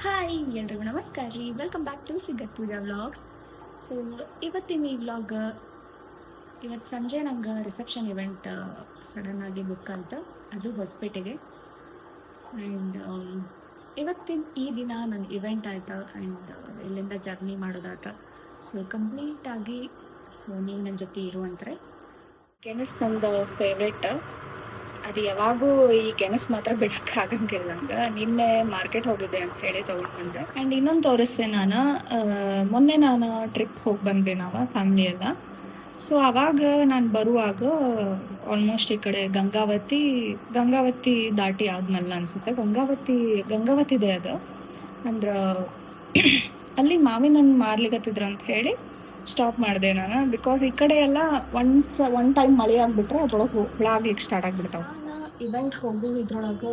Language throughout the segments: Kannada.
ಹಾಯ್ ಎಲ್ರಿಗೂ ನಮಸ್ಕಾರ ರೀ, ವೆಲ್ಕಮ್ ಬ್ಯಾಕ್ ಟು ಸಿಗತ್ ಪೂಜಾ ವ್ಲಾಗ್ಸ್. ಸೊ ಇವತ್ತಿನ ಈ ವ್ಲಾಗ್, ಇವತ್ತು ಸಂಜೆ ನಂಗೆ ರಿಸೆಪ್ಷನ್ ಇವೆಂಟ್ ಸಡನ್ನಾಗಿ ಬುಕ್ ಅಂತ, ಅದು ಹೊಸಪೇಟೆಗೆ. ಆ್ಯಂಡ್ ಇವತ್ತಿನ ಈ ದಿನ ನನ್ನ ಇವೆಂಟ್ ಆಯ್ತು ಆ್ಯಂಡ್ ಇಲ್ಲಿಂದ ಜರ್ನಿ ಮಾಡೋದಾಯ್ತು. ಸೊ ಕಂಪ್ಲೀಟಾಗಿ ನೀವು ನನ್ನ ಜೊತೆ ಇರುವಂತಾರೆ. ಗೆಣಸ್ ನಂದು ಫೇವ್ರೇಟ್, ಅದು ಯಾವಾಗೂ ಈ ಗೆಣಸ್ ಮಾತ್ರ ಬಿಡೋಕ್ಕಾಗಂಗಿಲ್ಲ. ನಂಗೆ ನಿನ್ನೆ ಮಾರ್ಕೆಟ್ ಹೋಗಿದ್ದೆ ಅಂತ ಹೇಳಿ ತೊಗೊಂಡು ಬಂದೆ. ಆ್ಯಂಡ್ ಇನ್ನೊಂದು ತೋರಿಸ್ದೆ ನಾನು, ಮೊನ್ನೆ ನಾನು ಟ್ರಿಪ್ ಹೋಗಿ ಬಂದೆ ನಾವು ಫ್ಯಾಮ್ಲಿ ಎಲ್ಲ. ಸೊ ಅವಾಗ ನಾನು ಬರುವಾಗ ಆಲ್ಮೋಸ್ಟ್ ಈ ಕಡೆ ಗಂಗಾವತಿ ದಾಟಿ ಆದ್ಮೇಲೆ ಅನ್ಸುತ್ತೆ, ಗಂಗಾವತಿದೆ ಅದು. ಅಂದ್ರೆ ಅಲ್ಲಿ ಮಾವಿನ ಹಣ್ಣು ಮಾರ್ಲಿಕತ್ತಿದ್ರು ಅಂತ ಹೇಳಿ ಸ್ಟಾಪ್ ಮಾಡಿದೆ ನಾನು. ಬಿಕಾಸ್ ಈ ಕಡೆ ಎಲ್ಲ ಒನ್ ಟೈಮ್ ಮಳೆ ಆಗಿಬಿಟ್ರೆ ಅದ್ರೊಳಗೆ ಹುಳ ಆಗ್ಲಿಕ್ಕೆ ಸ್ಟಾರ್ಟ್ ಆಗಿಬಿಡ್ತಾವೆ. ನಾನು ಇವೆಂಟ್ ಹೋಗು ಇದ್ರೊಳಗೆ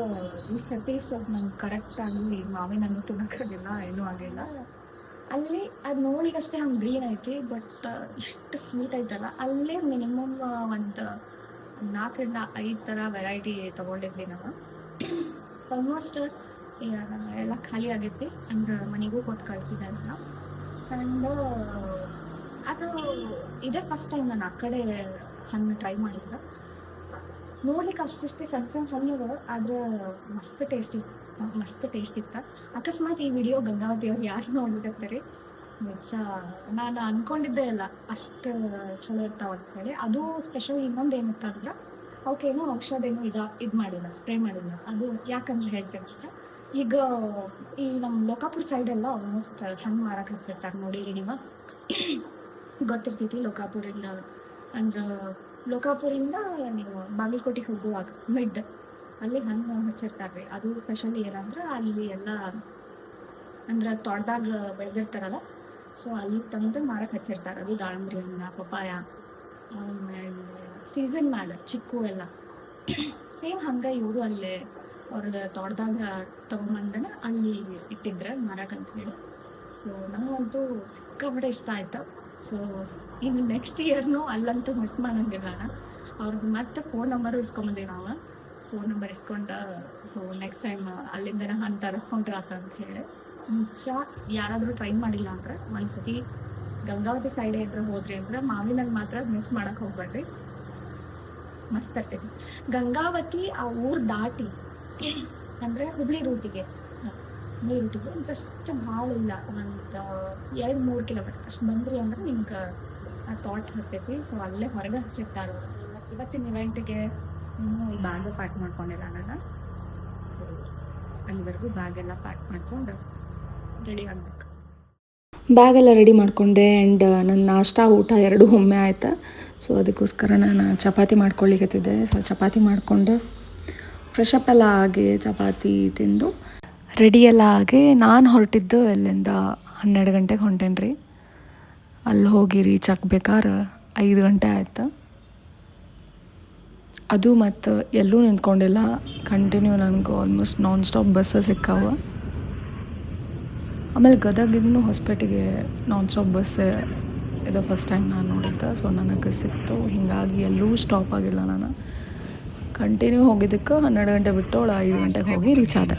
ಈ ಸತಿ ಸ್ವಲ್ಪ ನಂಗೆ ಕರೆಕ್ಟಾಗಿ ಮಾವಿನ ಹಣ್ಣು ತಿನ್ನೋಕ್ಕಾಗಿಲ್ಲ, ಏನೂ ಆಗಿಲ್ಲ. ಅಲ್ಲಿ ಅದು ನೋಡಿಗಷ್ಟೇ ಹಂಗೆ ಗ್ರೀನ್ ಐತಿ, ಬಟ್ ಇಷ್ಟು ಸ್ವೀಟ್ ಐತಲ್ಲ. ಅಲ್ಲೇ ಮಿನಿಮಮ್ ಒಂದು 4-5 ಥರ ವೆರೈಟಿ ತೊಗೊಂಡಿದ್ವಿ ನಾವು. ಆಲ್ಮೋಸ್ಟ್ ಎಲ್ಲ ಖಾಲಿ ಆಗೈತಿ, ಅಂದ್ರೆ ಮನೆಗೂ ಕೊಟ್ಟು ಕಳಿಸಿದೆ ಅದನ್ನು. ಆ್ಯಂಡ್ ಅದು ಇದೇ ಫಸ್ಟ್ ಟೈಮ್ ನಾನು ಆ ಕಡೆ ಹಣ್ಣು ಟ್ರೈ ಮಾಡಿದ್ದೆ. ನೋಡ್ಲಿಕ್ಕೆ ಅಷ್ಟಿಷ್ಟೇ ಸಣ್ಣ ಸಣ್ಣ ಹಣ್ಣುಗಳು, ಆದರೆ ಮಸ್ತ್ ಟೇಸ್ಟ್ ಇತ್ತು. ಅಕಸ್ಮಾತ್ ಈ ವಿಡಿಯೋ ಗಂಗಾವತಿಯವ್ರು ಯಾರು ನೋಡ್ಲಿಕತ್ತೀರಿ, ನಿಜ ನಾನು ಅಂದ್ಕೊಂಡಿದ್ದೇ ಇಲ್ಲ ಅಷ್ಟು ಚಲೋ ಇರ್ತಾವೆ ಅಂತ ಹೇಳಿ. ಅದು ಸ್ಪೆಷಲ್ ಇನ್ನೊಂದು ಏನಿತ್ತು ಅಂದ್ರೆ, ಅವಕ್ಕೇನೋ ಔಷಧೇನೋ ಇದು ಮಾಡಿಲ್ಲ, ಸ್ಪ್ರೇ ಮಾಡಿಲ್ಲ. ಅದು ಯಾಕಂದ್ರೆ ಹೇಳ್ತೇನೆ, ಈಗ ಈ ನಮ್ಮ ಲೋಕಾಪುರ ಸೈಡೆಲ್ಲ ಆಲ್ಮೋಸ್ಟ್ ಹಣ್ಣು ಮಾರಕ್ಕೆ ಹಚ್ಚಿರ್ತಾರೆ ನೋಡಿರಿ ನೀವು, ಗೊತ್ತಿರ್ತೈತಿ. ಅಂದ್ರೆ ಲೋಕಾಪುರಿಂದ ನೀವು ಬಾಗಲಕೋಟೆಗೆ ಹೋಗುವಾಗ ಅಲ್ಲಿ ಹಣ್ಣು ಹಚ್ಚಿರ್ತಾರೆ ರೀ. ಅದು ಸ್ಪೆಷಲಿ ಏನಂದ್ರೆ ಅಲ್ಲಿ ಎಲ್ಲ ಅಂದ್ರೆ ತೋಟದಾಗ ಬೆಳೆದಿರ್ತಾರಲ್ಲ, ಸೊ ಅಲ್ಲಿ ತಂದು ಮಾರಕ್ಕೆ ಹಚ್ಚಿರ್ತಾರೆ. ಅದು ದಾಳಂಬ್ರಿ ಹಣ್ಣು, ಪಪಾಯ, ಆಮೇಲೆ ಸೀಸನ್ ಮ್ಯಾಲೆ ಚಿಕ್ಕು ಎಲ್ಲ ಸೇಮ್ ಹಂಗೆ ಇವರು ಅಲ್ಲೇ ಅವ್ರದ್ದು ತೋಟದಾಗ ತೊಗೊಂಬಂದನ ಅಲ್ಲಿ ಇಟ್ಟಿದ್ರೆ ಮಾರಕ್ಕೆ ಅಂತ ಹೇಳಿ. ಸೊ ನನಗಂತೂ ಸಿಕ್ಕಾಪಟ್ಟೆ ಇಷ್ಟ ಆಯ್ತು. ಸೊ ಇನ್ನು ನೆಕ್ಸ್ಟ್ ಇಯರ್ನು ಅಲ್ಲಂತೂ ಮಿಸ್ ಮಾಡಂಗಿಲ್ಲ ನಾನು. ಅವ್ರದ್ದು ಮತ್ತೆ ಫೋನ್ ನಂಬರು ಇಸ್ಕೊಂಬಂದೀವಿ ನಾವು. ಫೋನ್ ನಂಬರ್ ಇಸ್ಕೊಂಡು ಸೊ ನೆಕ್ಸ್ಟ್ ಟೈಮ್ ಅಲ್ಲಿಂದನೇ ಹಣ್ಣು ತರಿಸ್ಕೊಂಡ್ರೆ ಆತ ಅಂತ ಹೇಳಿ. ನಿಜ ಯಾರಾದರೂ ಟ್ರೈ ಮಾಡಿಲ್ಲ ಅಂದ್ರೆ ಒಂದ್ಸತಿ ಗಂಗಾವತಿ ಸೈಡ್ ಏನಾರ ಹೋದ್ರಿ ಅಂದ್ರೆ ಮಾವಿನಲ್ಲಿ ಮಾತ್ರ ಮಿಸ್ ಮಾಡಕ್ಕೆ ಹೋಗ್ಬೇಡ್ರಿ, ಮಸ್ತ್ ಇರ್ತೈತಿ. ಗಂಗಾವತಿ ಆ ಊರು ದಾಟಿ ಅಂದರೆ ಹುಬ್ಳಿ ರೂಟಿಗೆ ಜಸ್ಟ್ ಭಾಳ ಇಲ್ಲ, ಒಂದು 2-3 ಕಿಲೋಮೀಟರ್ ಅಷ್ಟು ಬಂದ್ರಿ ಅಂದ್ರೆ ನಿಮ್ಗೆ ಆ ತೋಟ ಹತ್ತೈತಿ. ಸೊ ಅಲ್ಲೇ ಹೊರಗೆ ಹಚ್ಚಿರ್ತಾರೆ. ಇವತ್ತಿನ ಇವೆಂಟಿಗೆ ಇನ್ನೂ ಈ ಬ್ಯಾಗ್ ಪ್ಯಾಕ್ ಮಾಡ್ಕೊಂಡಿಲ್ಲ ನಾನು. ಸೊ ಅಲ್ಲಿವರೆಗೂ ಬ್ಯಾಗೆಲ್ಲ ಪ್ಯಾಕ್ ಮಾಡ್ಕೊಂಡು ರೆಡಿ ಆಗಬೇಕು. ಬ್ಯಾಗೆಲ್ಲ ರೆಡಿ ಮಾಡಿಕೊಂಡೆ. ಆ್ಯಂಡ್ ನನ್ನ ನಾಷ್ಟ ಊಟ ಎರಡೂ ಒಮ್ಮೆ ಆಯ್ತು. ಸೊ ಅದಕ್ಕೋಸ್ಕರ ನಾನು ಚಪಾತಿ ಮಾಡ್ಕೊಳ್ಳಿಕತ್ತಿದ್ದೆ. ಸೊ ಚಪಾತಿ ಮಾಡಿಕೊಂಡು ಫ್ರೆಶ್ ಅಪ್ ಎಲ್ಲ ಆಗಿ ಚಪಾತಿ ತಿಂದು ರೆಡಿ ಎಲ್ಲ ಆಗಿ ನಾನು ಹೊರಟಿದ್ದು ಎಲ್ಲಿಂದ 12 ಗಂಟೆಗೆ ಹೊಂಟೇನಿ ರೀ. ಅಲ್ಲಿ ಹೋಗಿ ರೀಚ್ ಆಗ್ಬೇಕಾದ್ರೆ 5 ಗಂಟೆ ಆಯ್ತು. ಅದು ಮತ್ತು ಎಲ್ಲೂ ನಿಂತ್ಕೊಂಡಿಲ್ಲ, ಕಂಟಿನ್ಯೂ ನನಗೆ ಆಲ್ಮೋಸ್ಟ್ ನಾನ್ ಸ್ಟಾಪ್ ಬಸ್ಸ ಸಿಕ್ಕಾವ. ಆಮೇಲೆ ಗದಗಿಂದ ಹೊಸಪೇಟೆಗೆ ನಾನ್ ಸ್ಟಾಪ್ ಬಸ್ ಇದು ಫಸ್ಟ್ ಟೈಮ್ ನಾನು ನೋಡಿದ್ದೆ. ಸೊ ನನಗೆ ಸಿಕ್ತು, ಹೀಗಾಗಿ ಎಲ್ಲೂ ಸ್ಟಾಪ್ ಆಗಿಲ್ಲ. ನಾನು ಕಂಟಿನ್ಯೂ ಹೋಗಿದ್ದಕ್ಕೆ 12 ಗಂಟೆ ಬಿಟ್ಟು 5 ಗಂಟೆಗೆ ಹೋಗಿ ರೀಚ್ ಆದೆ.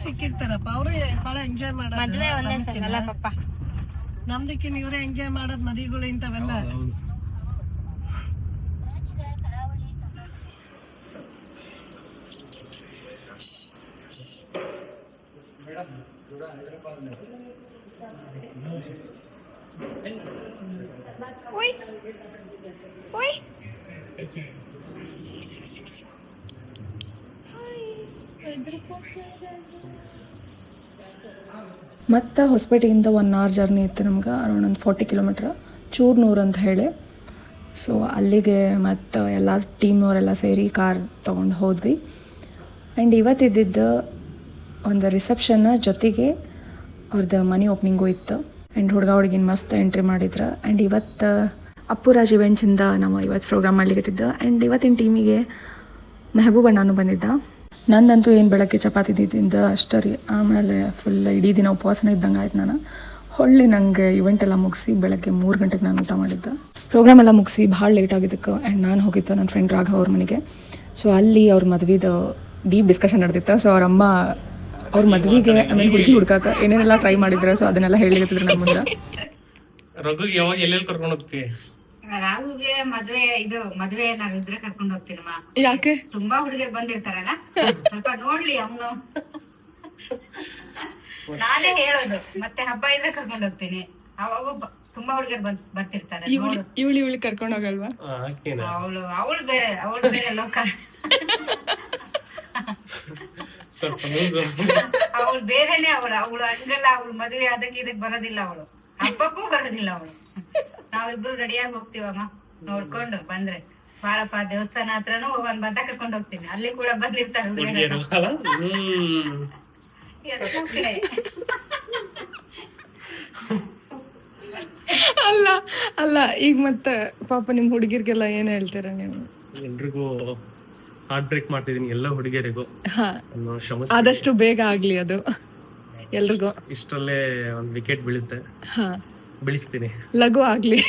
ಸಿಕ್ಕಿರ್ತಾರಪ್ಪ, ಅವ್ರು ಭಾಳ ಎಂಜಾಯ್ ಮಾಡೋದು. ನಮ್ದಕ್ಕಿನ್ ಇವ್ರೆ ಎಂಜಾಯ್ ಮಾಡೋದು ಮದಿಗಳು ಇಂಥವೆಲ್ಲ. ಮತ್ತು ಹೊಸಪೇಟೆಯಿಂದ 1 hour ಜರ್ನಿ ಇತ್ತು ನಮ್ಗೆ, ಅರೌಂಡ್ ಒಂದು 40 ಕಿಲೋಮೀಟ್ರ್, ಚೂರ್ನೂರು ಅಂತ ಹೇಳಿ. ಸೊ ಅಲ್ಲಿಗೆ ಮತ್ತು ಎಲ್ಲ ಟೀಮ್ನವರೆಲ್ಲ ಸೇರಿ ಕಾರ್ ತೊಗೊಂಡು ಹೋದ್ವಿ. ಆ್ಯಂಡ್ ಇವತ್ತಿದ್ದು ಒಂದು ರಿಸೆಪ್ಷನ್ ಜೊತೆಗೆ ಅವ್ರದ್ದು ಮನಿ ಓಪ್ನಿಂಗೂ ಇತ್ತು. ಆ್ಯಂಡ್ ಹುಡುಗಿನ ಮಸ್ತ್ ಎಂಟ್ರಿ ಮಾಡಿದ್ರು. ಆ್ಯಂಡ್ ಇವತ್ತು ಅಪ್ಪುರಾಜ್ ಇವೆಂಟ್ಸಿಂದ ನಾವು ಇವತ್ತು ಪ್ರೋಗ್ರಾಮ್ ಮಾಡ್ಲಿಕ್ಕತ್ತಿದ್ದ. ಆ್ಯಂಡ್ ಇವತ್ತಿನ ಟೀಮಿಗೆ ಮೆಹಬೂಬ್ ಅಣ್ಣನೂ ಬಂದಿದ್ದ. ನಂದಂತೂ ಏನು ಬೆಳಗ್ಗೆ ಚಪಾತಿ ತಿಂದ ಅಷ್ಟೇ ರೀ. ಆಮೇಲೆ ಫುಲ್ ಇಡೀ ದಿನ ಉಪವಾಸನ ಇದ್ದಂಗೆ ಆಯ್ತು. ನಾನು ನಂಗೆ ಇವೆಂಟ್ ಎಲ್ಲ ಮುಗಿಸಿ ಬೆಳಗ್ಗೆ 3 ಗಂಟೆಗೆ ನಾನು ಊಟ ಮಾಡಿದ್ದೆ. ಪ್ರೋಗ್ರಾಮ್ ಎಲ್ಲ ಮುಗಿಸಿ ಭಾಳ ಲೇಟ್ ಆಗಿದ್ದಕ್ಕೆ ಆ್ಯಂಡ್ ನಾನು ಹೋಗಿದ್ದೆ ನನ್ನ ಫ್ರೆಂಡ್ ರಾಘವ್ ಅವ್ರ ಮನೆಗೆ. ಸೊ ಅಲ್ಲಿ ಅವ್ರ ಮದುವೆದು ಡೀಪ್ ಡಿಸ್ಕಷನ್ ನಡೆದಿತ್ತು. ಸೊ ಅವ್ರ ಅಮ್ಮ ಅವ್ರ ಮದುವೆಗೆ ಆಮೇಲೆ ಹುಡುಗಿ ಹುಡ್ಕಾಕ ಏನೇನೆಲ್ಲ ಟ್ರೈ ಮಾಡಿದ್ರು. ಸೊ ಅದನ್ನೆಲ್ಲ ಹೇಳಿದ್ರು ನಮ್ಮ ಮುಂದೆ. ರಘುಗೆ ಯಾವಾಗ ಎಲ್ಲೆಲ್ಲಿ ಕರ್ಕೊಂಡು ಹೋಗ್ತೀವಿ? ರಾಹುಗೆ ಮದ್ವೆ ನಾನು ಇದ್ರೆ ಕರ್ಕೊಂಡ್ ಹೋಗ್ತೀನಮ್ಮ. ಯಾಕೆ? ತುಂಬಾ ಹುಡುಗಿಯರು ಬಂದಿರ್ತಾರಲ್ಲ, ಸ್ವಲ್ಪ ನೋಡ್ಲಿ ಅವನು. ನಾನೇ ಹೇಳೋದು, ಮತ್ತೆ ಹಬ್ಬ ಇದ್ರೆ ಕರ್ಕೊಂಡ್ ಹೋಗ್ತೀನಿ. ಅವಾಗ ತುಂಬಾ ಹುಡುಗಿಯರು ಬರ್ತಿರ್ತಾರೆ. ಇವಳು ಕರ್ಕೊಂಡು ಹೋಗಲ್ವಾ? ಅವಳು ಬೇರೆ ಲೋಕ. ಸ್ವಲ್ಪ ಲೂಸು. ಅವಳು ಬೇರೆನೆ. ಅವಳು ಹಂಗಲ್ಲ. ಅವಳು ಮದ್ವೆ ಅದಕ್ಕೆ ಇದಕ್ ಬರೋದಿಲ್ಲ. ಅವಳು ಹಬ್ಬಕ್ಕೂ ಬರೋದಿಲ್ಲ. ಅವಳು ನಾವಿಬ್ರು ರೆಡಿಯಾಗಿ ಹೋಗ್ತೀವಮ್ಮ. ನೋಡ್ಕೊಂಡು ಬಂದ್ರೆ ಬಾರಪ್ಪ ದೇವಸ್ಥಾನ ಹತ್ರನೂ ಹೋಗೋಣ ಬಂದ ಕರ್ಕೊಂಡು ಹೋಗ್ತೀನಿ. ಅಲ್ಲಿ ಕೂಡ ಬಂದಿರ್ತಾರೆ ಹುಡುಗಿಯರು. ಅಲ್ಲ ಈಗ ಮತ್ತೆ ಪಾಪ ನಿಮ್ ಹುಡುಗಿರ್ಗೆಲ್ಲ ಏನ್ ಹೇಳ್ತೀರಾ ನೀವು? ಎಲ್ರಿಗೂ ಹಾರ್ಟ್ ಬ್ರೇಕ್ ಮಾಡ್ತಿದೀನಿ, ಎಲ್ಲ ಹುಡುಗಿಯರಿಗೂ. ಆದಷ್ಟು ಬೇಗ ಆಗ್ಲಿ ಅದು ಎಲ್ರಿಗೂ. ಇಷ್ಟರಲ್ಲೇ ಒಂದ್ ವಿಕೆಟ್ ಬೀಳುತ್ತೆ, ಬೀಳಿಸ್ತೀನಿ. ಲಘು ಆಗ್ಲಿ.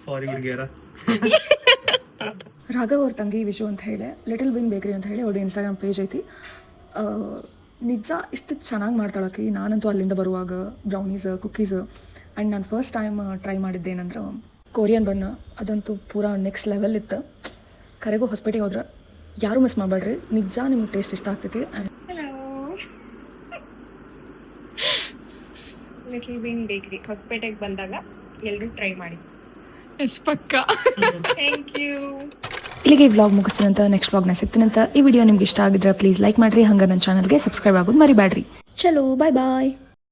ಸಾರಿ ಹುಡುಗಿಯರ. ರಾಘವ್ ಅವ್ರ ತಂಗಿ ವಿಶು ಅಂತ ಹೇಳಿ ಲಿಟಲ್ ಬಿನ್ ಬೇಕ್ರಿ ಅಂತ ಹೇಳಿ ಅವ್ರದ್ದು ಇನ್ಸ್ಟಾಗ್ರಾಮ್ ಪೇಜ್ ಐತಿ. ನಿಜ ಇಷ್ಟು ಚೆನ್ನಾಗಿ ಮಾಡ್ತಾಳಕಿ. ನಾನಂತೂ ಅಲ್ಲಿಂದ ಬರುವಾಗ ಬ್ರೌನೀಸ್ ಕುಕ್ಕೀಸ್ ಆ್ಯಂಡ್ ನಾನು ಫಸ್ಟ್ ಟೈಮ್ ಟ್ರೈ ಮಾಡಿದ್ದೇನೆಂದ್ರೆ ಕೊರಿಯನ್ ಬನ್ನ. ಅದಂತೂ ಪೂರಾ ನೆಕ್ಸ್ಟ್ ಲೆವೆಲ್ ಇತ್ತು. ಕರೆಗೂ ಹೊಸಪೇಟೆಗೆ ಹೋದ್ರೆ ಯಾರೂ ಮಿಸ್ ಮಾಡಬೇಡ್ರಿ, ನಿಜ ನಿಮ್ಗೆ ಟೇಸ್ಟ್ ಇಷ್ಟ ಆಗ್ತೈತಿ. ಲಿಟಲ್ ಬೀನ್ ಬೇಕ್ರಿ ಹೊಸಪೇಟೆಗೆ ಬಂದಾಗ ಎಲ್ಲರೂ ಟ್ರೈ ಮಾಡಿ. ಎಷ್ಟು ಪಕ್ಕ. Thank you. ಇಲ್ಲಿಗೆ ಈ ವ್ಲಾಗ್ ಮುಗಿಸ್ತೀನಂತ, ನೆಕ್ಸ್ಟ್ ವ್ಲಾಗ್ನ ಸಿಗ್ತೀನಂತ. ಈ ವಿಡಿಯೋ ನಿಮ್ಗೆ ಇಷ್ಟ ಆಗಿದ್ರೆ ಪ್ಲೀಸ್ ಲೈಕ್ ಮಾಡಿರಿ. ಹಂಗೆ ನನ್ನ ಚಾನಲ್ಗೆ ಸಬ್ಸ್ಕ್ರೈಬ್ ಆಗೋದು ಮರಿಬೇಡ್ರಿ. ಚಲೋ ಬಾಯ್ ಬಾಯ್.